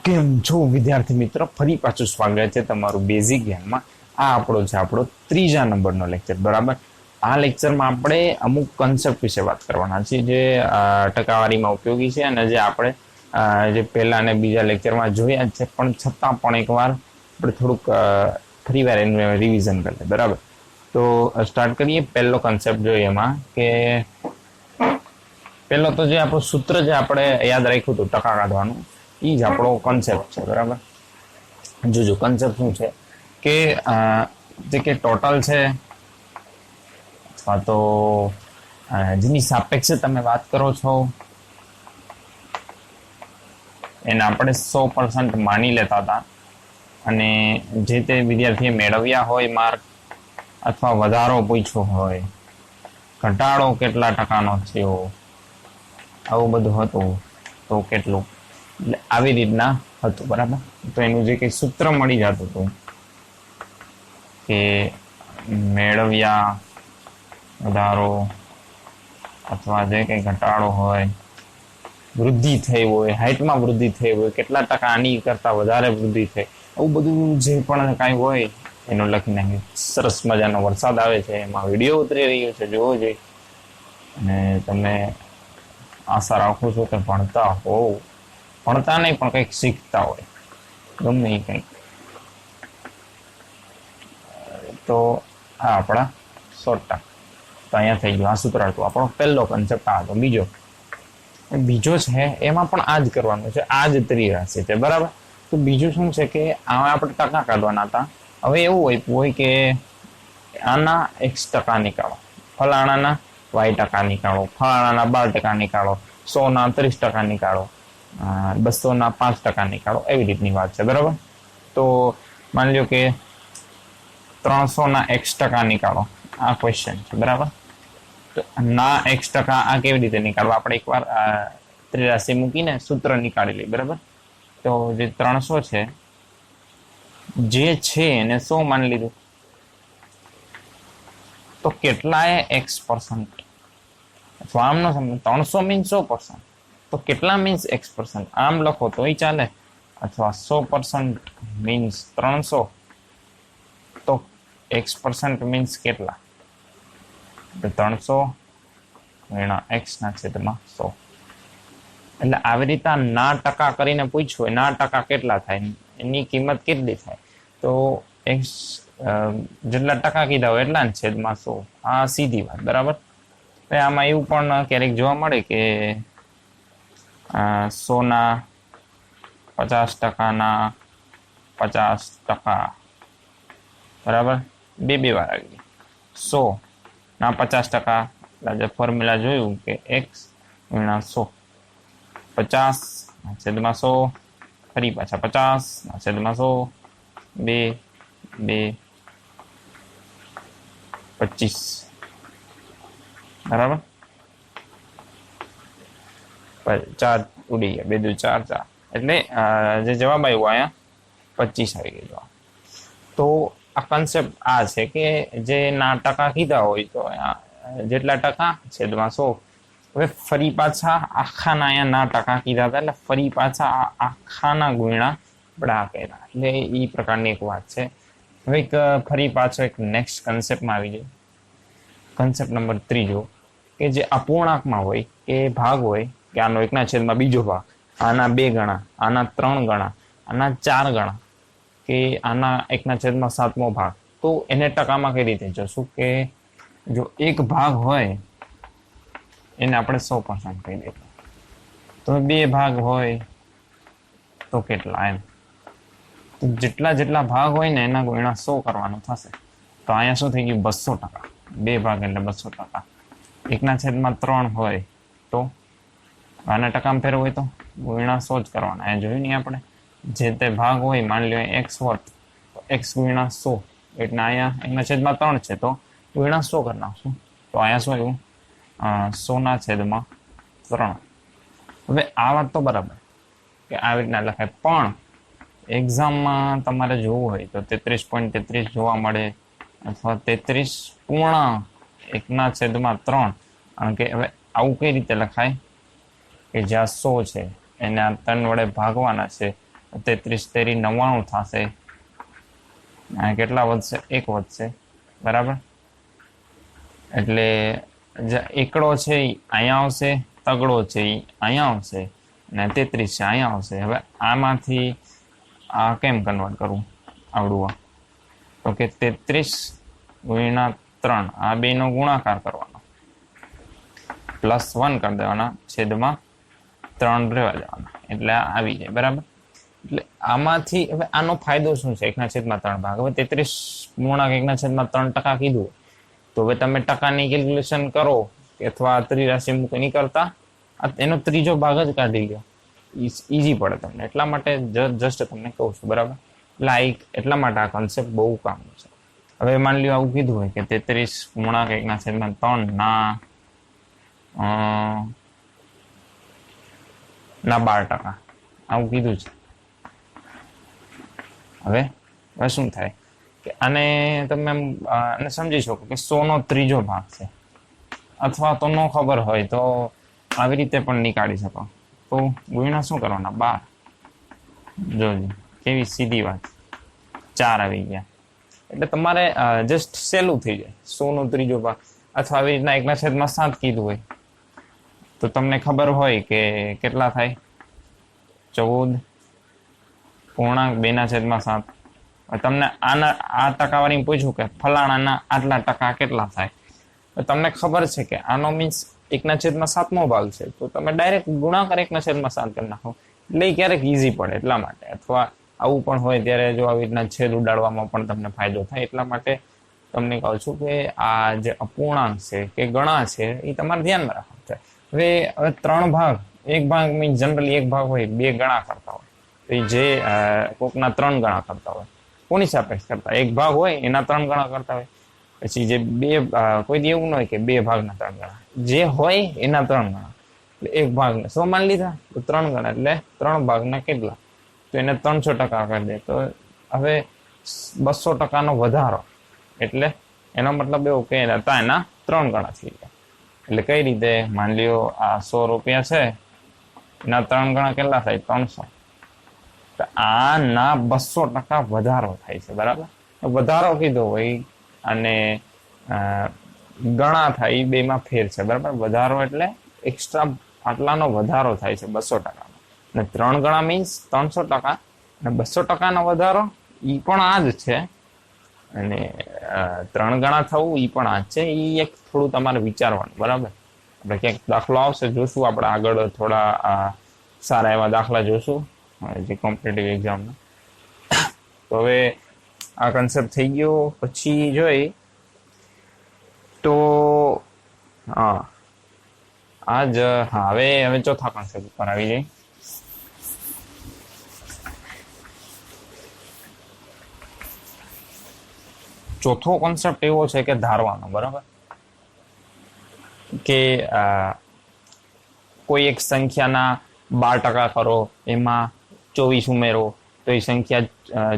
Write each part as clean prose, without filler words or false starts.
કેમ છો વિદ્યાર્થી મિત્રો, ફરી પાછું સ્વાગત છે તમારું બેઝિક જ્ઞાનમાં. આ આપણો ત્રીજા નંબરનો લેક્ચર, બરાબર. આ લેક્ચરમાં આપણે અમુક કન્સેપ્ટ વિશે વાત કરવાના છીએ જે ટકાવારીમાં ઉપયોગી છે અને જે આપણે જે પહેલા અને બીજા લેક્ચરમાં જોયા જ છે, પણ છતાં પણ એકવાર આપણે થોડુંક ફરીવાર એનું રિવિઝન કરીએ, બરાબર. તો સ્ટાર્ટ કરીએ. પહેલો કન્સેપ્ટ જોઈએ એમાં કે પહેલો તો જે આપણું સૂત્ર જે આપણે યાદ રાખ્યું હતું ટકા કાઢવાનું, એ જ આપણો કન્સેપ્ટ છે, બરાબર. જોજો કન્સેપ્ટ શું છે કે જે કે ટોટલ છે અથવા તો જેની સાપેક્ષે તમે વાત કરો છો એને આપણે 100% માની લેતા હતા, અને જે તે વિદ્યાર્થીએ મેળવ્યા હોય માર્ક, અથવા વધારો પૂછ્યો હોય, ઘટાડો કેટલા ટકાનો થયો, આવું બધું હતું તો કેટલું, એટલે આવી રીતના હતું, બરાબર. તો એનું જે કંઈ સૂત્ર મળી જતું હતું કે મેળવ્યા વધારો અથવા જે કંઈ ઘટાડો હોય, વૃદ્ધિ થઈ હોય, હાઇટમાં વૃદ્ધિ થઈ હોય, કેટલા ટકા આની કરતાં વધારે વૃદ્ધિ થઈ, આવું બધું જે પણ કાંઈ હોય એનું લખી નાખ્યું. સરસ મજાનો વરસાદ આવે છે, એમાં વિડીયો ઉતરી રહ્યો છે, જોવો જોઈએ. અને તમે આશા રાખું છું કે ભણતા હોવ, ભણતા નહીં પણ કંઈક શીખતા હોય, ગમે એ કંઈક. તો આ આપણા 100%. તો અહીંયા થઈ ગયું આ સૂત્ર હતું. આપણો પહેલો કન્સેપ્ટ આ હતો. બીજો છે એમાં પણ આ જ કરવાનું છે, આ જ ત્રિરાશિ છે, બરાબર. તો બીજું શું છે કે આમાં આપણે ટકા કાઢવાના હતા. હવે એવું હોય કે આના x% નીકાળો, ફલાણાના y% નીકાળો, ફલાણાના 12% નીકાળો, 100ના 30% નીકાળો, 200ના 5% નીકાળો, એવી રીતની વાત છે, બરાબર. તો માની લો કે 300ના x% નીકાળો, આ ક્વેશ્ચન છે, બરાબર. તો ના x% આ કેવી રીતે નીકાળવા, આપણે એકવાર ત્રિરાશિ મૂકીને સૂત્ર નીકાળી લઈએ, બરાબર. તો જે 300 છે, જે છે એને 100 માની લીધું, તો કેટલાય x%, અથવા આમ નો સમજો 300 મીન્સ 100%, તો કેટલા મીન્સ x%, આમ લખો તોય ચાલે, અથવા 100% મીન્સ 300, તો x% મીન્સ કેટલા, 300 ગુણ્યા x/100. એટલે આવી રીતે ના ટકા કરીને પૂછ્યું હોય, ના ટકા કેટલા થાય, એની કિંમત કેટલી થાય, તો x જેટલા ટકા કીધા હોય એટલા છેદમાં 100. આ સીધી વાત, બરાબર. આમાં એવું પણ ક્યારેક જોવા મળે કે 100ના 50%ના 50%, બરાબર, બે વાર આવી. 100ના 50%, જે ફોર્મ્યુલા જોયું કે x ગુણ્યા 100, 50/100, ફરી પાછા 50/100, 2 25, બરાબર. 4 ઉડી ગયા, 2 × 4 4, એટલે જે જવાબ આવ્યો અહીંયા 25 આવી ગયો. તો આ કન્સેપ્ટ આ છે કે જે ના ટકા કીધા હોય તો જેટલા ટકા છેદમાં 100. હવે ફરી પાછા આખાના અહીંયા ના ટકા કીધા હતા, એટલે ફરી પાછા આખાના ગુણ્યા બડા કર્યા, એટલે એ પ્રકારની એક વાત છે. હવે ફરી પાછો એક નેક્સ્ટ કન્સેપ્ટમાં આવી જાય. કન્સેપ્ટ નંબર 3 કે જે અપૂર્ણાંકમાં હોય કે ભાગ હોય, કે આનો 1/2 બીજો ભાગ, આના 2 ગણા, આના 3 ગણા, આના 4 ગણા, કે આના 1/7 ભાગ, તો એને ટકામાં કઈ રીતે જોશું કે જો એક ભાગ હોય એને આપણે 100% કહી દઈએ, તો 2 ભાગ હોય તો કેટલા, એમ. તો જેટલા ભાગ હોય ને એના ગુણ્યા 100 કરવાનું થશે. તો અહીંયા શું થઈ ગયું, 200%. 2 ભાગ એટલે 200%. 1/3 હોય તો આના ટકામાં ફેરવું હોય તો ગુણ્યા 100 જ કરવાના. અહીંયા જોયું નહીં આપણે, જે તે ભાગ હોય, માની લો x હોત તો x ગુણ્યા 100, એટલે અહીંયા 1/3 છે તો ગુણ્યા 100 કરી નાખશું. તો અહીંયા શું આવ્યું, 100/3. હવે આ વાત તો બરાબર કે આવી રીતના લખાય, પણ એક્ઝામમાં તમારે જોવું હોય તો 33.33 જોવા મળે, અથવા 33.1/3. કારણ કે હવે આવું કઈ રીતે લખાય કે જ્યાં 100 છે એને આ 3 વડે ભાગવાના છે, 33 તેરી 99 થશે. કેટલા વધશે? 1 વધશે, બરાબર. એટલે એકડો છે એ અહીંયા આવશે, તગડો છે એ અહીંયા આવશે, અને 33 છે અહીંયા આવશે. હવે આમાંથી આ કેમ કન્વર્ટ કરવું આવડું? તો કે 33 ગુણ્યા 3, આ બેનો ગુણાકાર કરવાનો, +1 કરી દેવાના, છેદમાં 3 રહેવા દેવાના, એટલે આ આવી જાય, બરાબર. એટલે આમાંથી હવે આનો ફાયદો શું છે? 1/3 ભાગ. હવે 33 ગુણાંક 1/3% કીધું, તો હવે તમે ટકાની કેલ્ક્યુલેશન કરો અથવા ત્રિરાશિ મૂકી નહીં કરતા, એનો ત્રીજો ભાગ જ કાઢી લો, ઈઝી પડે તમને. એટલા માટે જસ્ટ તમને કહું છું, બરાબર. એટલા માટે આ કોન્સેપ્ટ બહુ કામ છે. હવે માની લ્યો આવું કીધું હોય કે 33 ગુણાંક 1/3 ના 12%, આવું કીધું છે. હવે શું થાય કે આને તમે આને સમજી શકો કે 100નો ત્રીજો ભાગ છે, અથવા તો ન ખબર હોય તો આવી રીતે પણ નીકાળી શકો. તો ગુણ્યા શું કરવાના? 12. જોજો કેવી સીધી વાત, 4 આવી ગયા. એટલે તમારે જસ્ટ સહેલું થઈ જાય. 100નો ત્રીજો ભાગ, અથવા આવી રીતના 1/7 કીધું હોય તો તમને ખબર હોય કે કેટલા થાય? 14.2/7. તમને આ ટકાવારી પૂછ્યું કે ફલાણાના આટલા ટકા કેટલા થાય, તો તમને ખબર છે કે આનો મીન્સ 1/7 ભાગ છે, તો તમે ડાયરેક્ટ ગુણાકાર 1/7 કરી નાખો, એટલે ક્યારેક ઈઝી પડે એટલા માટે. અથવા આવું પણ હોય ત્યારે જો આવી રીતના છેદ ઉડાડવામાં પણ તમને ફાયદો થાય, એટલા માટે તમને કહું છું કે આ જે અપૂર્ણાંક છે કે ગણા છે એ તમારે ધ્યાનમાં રાખવું છે. હવે 3 ભાગ, 1 ભાગ મીન્સ જનરલી 1 ભાગ હોય 2 ગણા કરતા હોય, તો એ જે કોકના 3 ગણા કરતા હોય, કોની સાપેક્ષ કરતા? 1 ભાગ હોય એના 3 ગણા કરતા હોય. પછી જે 2, કોઈ એવું ન હોય કે 2 ભાગના 3 ગણા, જે હોય એના 3 ગણા. એટલે 1 ભાગને 100 માની લીધા તો 3 ગણા, એટલે 3 ભાગના કેટલા? તો એને 300% કરી દે, તો હવે 200%નો વધારો, એટલે એનો મતલબ એવું કે એના 3 ગણા થઈ ગયા. એટલે કઈ રીતે? માની લ્યો આ 100 રૂપિયા છે, એના 3 ગણા કેટલા થાય? 300. તો આના 200% વધારો થાય છે, બરાબર. વધારો કીધો હોય અને ગણા થાય, એ બેમાં ફેર છે, બરાબર. વધારો એટલે એક્સ્ટ્રા આટલાનો વધારો થાય છે 200%. અને 3 ગણા મીન્સ 300%, અને 200%નો વધારો એ પણ આ જ છે, અને 3 ગણા થવું એ પણ આ જ છે. એ એક થોડું તમારે વિચારવાનું, બરાબર. આપણે ક્યાંક દાખલો આવશે, જોશું આપણે આગળ થોડા સારા એવા દાખલા જોશું જે કોમ્પિટિટિવ એક્ઝામના. તો હવે આ કન્સેપ્ટ થઈ ગયો. પછી જોઈ તો હવે ચોથા કોન્સેપ્ટ ઉપર આવી જાય. ચોથો કોન્સેપ્ટ એવો છે કે ધારવાનો, બરાબર. કે કોઈ એક સંખ્યાના 12% કરો, એમાં 24 ઉમેરો તો એ સંખ્યા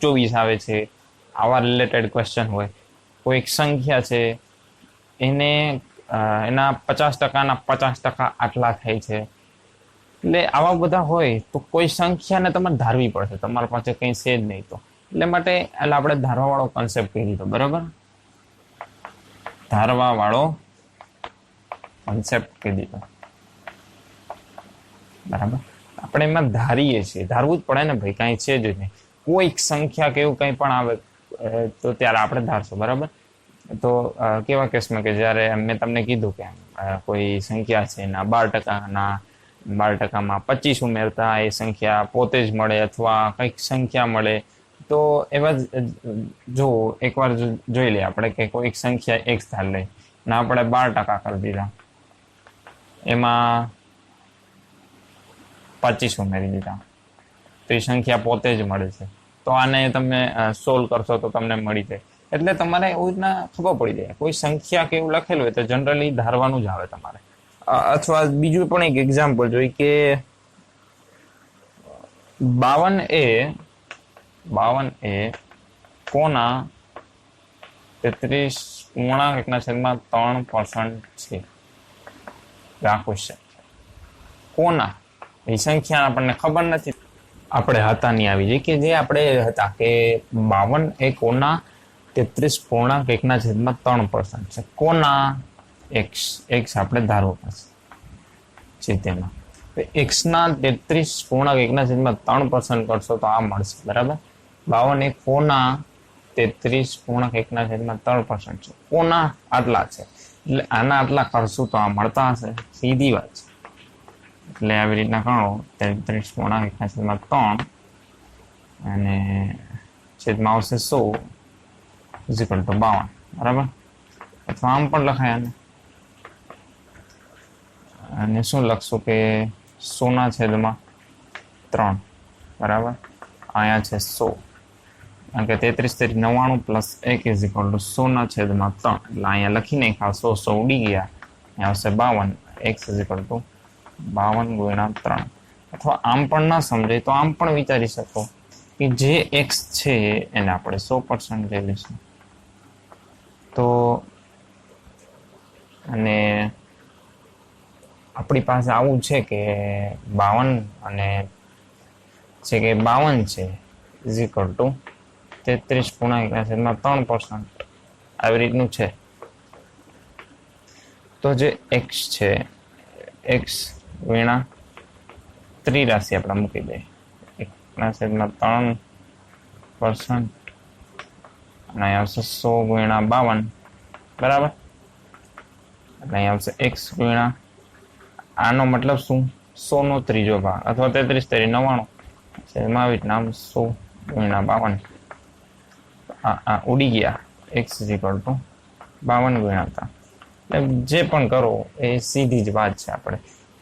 24 આવે છે. આવા રિલેટેડ ક્વેશ્ચન હોય. કોઈ એક સંખ્યા છે એને એના 50%ના 50% આટલા થાય છે. એટલે આવા બધા હોય તો કોઈ સંખ્યાને તમારે ધારવી પડશે, તમારી પાસે કંઈ છે જ નહીં તો. એટલે માટે આપણે ધારવા વાળો કોન્સેપ્ટ કહી દીધો, બરાબર. ધારવા વાળો કોન્સેપ્ટ કહી દીધો, બરાબર. આપણે એમાં ધારીએ છીએ, ધારવું જ પડે ને ભાઈ, કાંઈ છે જ નહીં. કોઈક સંખ્યા કે એવું કંઈ પણ આવે તો ત્યારે આપણે ધારશું, બરાબર. તો કેવા કેસમાં કે જ્યારે મેં તમને કીધું કે કોઈ સંખ્યા છે એના 12%, 12%માં 25 ઉમેરતા એ સંખ્યા પોતે જ મળે, અથવા કંઈક સંખ્યા મળે, તો એવા જો એકવાર જોઈ લઈએ આપણે કે કોઈક સંખ્યા x ધાર લઈ ને આપણે 12% કરી દીધા, એમાં 25 ઉમેરી દીધા, તો એ સંખ્યા પોતે જ મળે છે. તો આને તમે સોલ્વ કરશો તો તમને મળી જાય. એટલે તમારે એવું રીતના ખબર પડી જાય, કોઈ સંખ્યા કે એવું લખેલું હોય તો જનરલી ધારવાનું જ આવે તમારે. અથવા બીજું પણ એક એક્ઝામ્પલ જોઈ કે 52 કોના 33.1/3% છે. આ ક્વેશ્ચન કોના, એ સંખ્યા આપણને ખબર નથી. આપણે હતા નહીં આવી જાય, કે જે આપણે હતા કે 52 એ કોના 33.1/3% છે. કોના એક્સ આપણે ધારવો પડશે છે તેમાં. એક્સ ના 33.1/3% કરશો તો આ મળશે, બરાબર. 52 એ કોના 33.1/3% છે. કોના આટલા છે એટલે આના આટલા કરશું તો આ મળતા હશે, સીધી વાત છે. એટલે આવી રીતના ગણો 33.1/3 અને છેદમાં આવશે 100 ઇઝિકલ ટુ 52, બરાબર. અથવા આમ પણ લખાય અને શું લખશું કે 100/3, બરાબર. અહીંયા છે 100, કારણ કે 33 99 પ્લસ 1 ઇઝિકલ ટુ 100/3. એટલે અહીંયા લખી નાખ્યા 100 ઉડી ગયા, અહીંયા આવશે 52, x ઇઝિકલ ટુ 52 × 3. અથવા આમ પણ ના સમજાય તો આમ પણ વિચારી શકો કે જે x છે એને આપણે 100% લઈ લઈશું. તો અને આપણી પાસે આવું છે કે 52 અને છે કે 52 છે ઇઝિકલ ટુ 33.1/3%, આવી રીતનું છે. તો જે x છે, x વીણા ત્રિરાશિ આપણે મૂકી દઈએ 1/3%, અને અહીં આવશે 100 × 52, બરાબર. એટલે અહીં આવશે x વીણા, આનો મતલબ શું, 100નો ત્રીજો ભાગ અથવા 33 × 99 છેદમાં નામ 100 × 52. આ ઉડી ગયા, x ઇઝિકલ ટુ 52 × 3. એટલે જે પણ કરો એ સીધી જ વાત છે. આપણે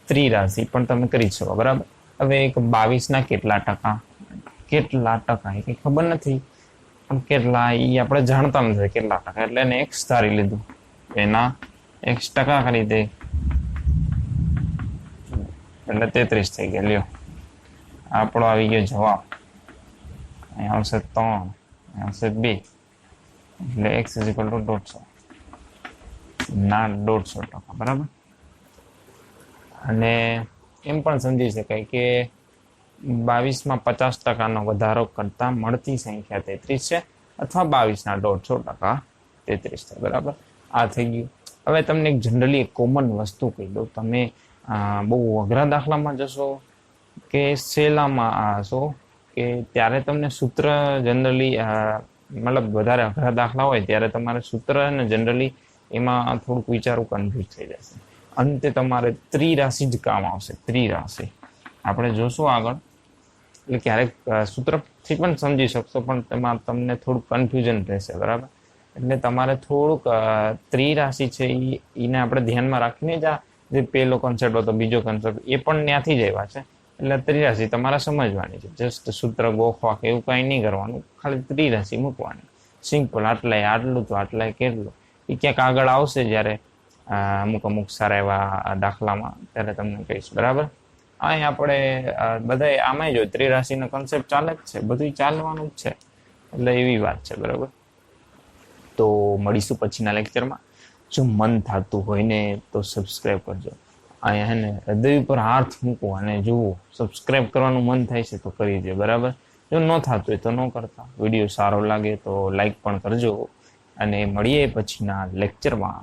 ત્રિરાશિ પણ તમે કરી શકો, બરાબર. હવે એક 22 કેટલા ટકા એ કંઈ ખબર નથી, પણ કેટલા એ આપણે જાણતા નથી કેટલા ટકા, એટલે એને x ધારી લીધું, એના x ટકા કરી દે એટલે 33 થઈ ગયા. લ્યો, આપણો આવી ગયો જવાબ. અહીંયા આવશે 3, અહીંયા આવશે 2, એટલે x ઇઝિકલ ટુ 150 ના 150%, બરાબર. અને એમ પણ સમજી શકાય કે 22માં 50% વધારો કરતા મળતી સંખ્યા 33 છે, અથવા 22ના 150% 33 છે, બરાબર. આ થઈ ગયું. હવે તમને એક જનરલી એક કોમન વસ્તુ કહી દઉં. તમે બહુ અઘરા દાખલામાં જશો કે સહેલામાં હશો કે ત્યારે તમને સૂત્ર જનરલી મતલબ વધારે અઘરા દાખલા હોય ત્યારે તમારે સૂત્ર ને જનરલી એમાં થોડુંક વિચારવું કન્ફ્યુઝ થઈ જશે. અંતે તમારે ત્રિરાશિ જ કામ આવશે. ત્રિરાશિ આપણે જોશું આગળ, એટલે ક્યારેક સૂત્રથી પણ સમજી શકશો, પણ તેમાં તમને થોડુંક કન્ફ્યુઝન રહેશે, બરાબર. એટલે તમારે થોડુંક ત્રિરાશિ છે એને આપણે ધ્યાનમાં રાખીને જ આ જે પહેલો કન્સેપ્ટ હતો, બીજો કન્સેપ્ટ એ પણ ત્યાંથી જ આવ્યા છે. એટલે ત્રિરાશિ તમારે સમજવાની છે. જસ્ટ સૂત્ર ગોખવા કે એવું કાંઈ નહીં કરવાનું, ખાલી ત્રિરાશિ મૂકવાની, સિમ્પલ. આટલું તો આટલાય કેટલું એ ક્યાંક આગળ આવશે જ્યારે અમુક સારા એવા દાખલામાં, ત્યારે તમને કહીશ, બરાબર. અહીં આપણે બધા આમાંય જો ત્રિરાશિનો કન્સેપ્ટ ચાલે જ છે, બધું ચાલવાનું જ છે, એટલે એવી વાત છે, બરાબર. તો મળીશું પછીના લેક્ચરમાં. જો મન થતું હોય ને તો સબસ્ક્રાઈબ કરજો. અહીંયા હે ને હૃદય ઉપર હાથ મૂકો અને જુઓ, સબસ્ક્રાઈબ કરવાનું મન થાય છે તો કરી દો, બરાબર. જો ન થતું હોય તો ન કરતા. વિડીયો સારો લાગે તો લાઈક પણ કરજો, અને મળીએ પછીના લેક્ચરમાં.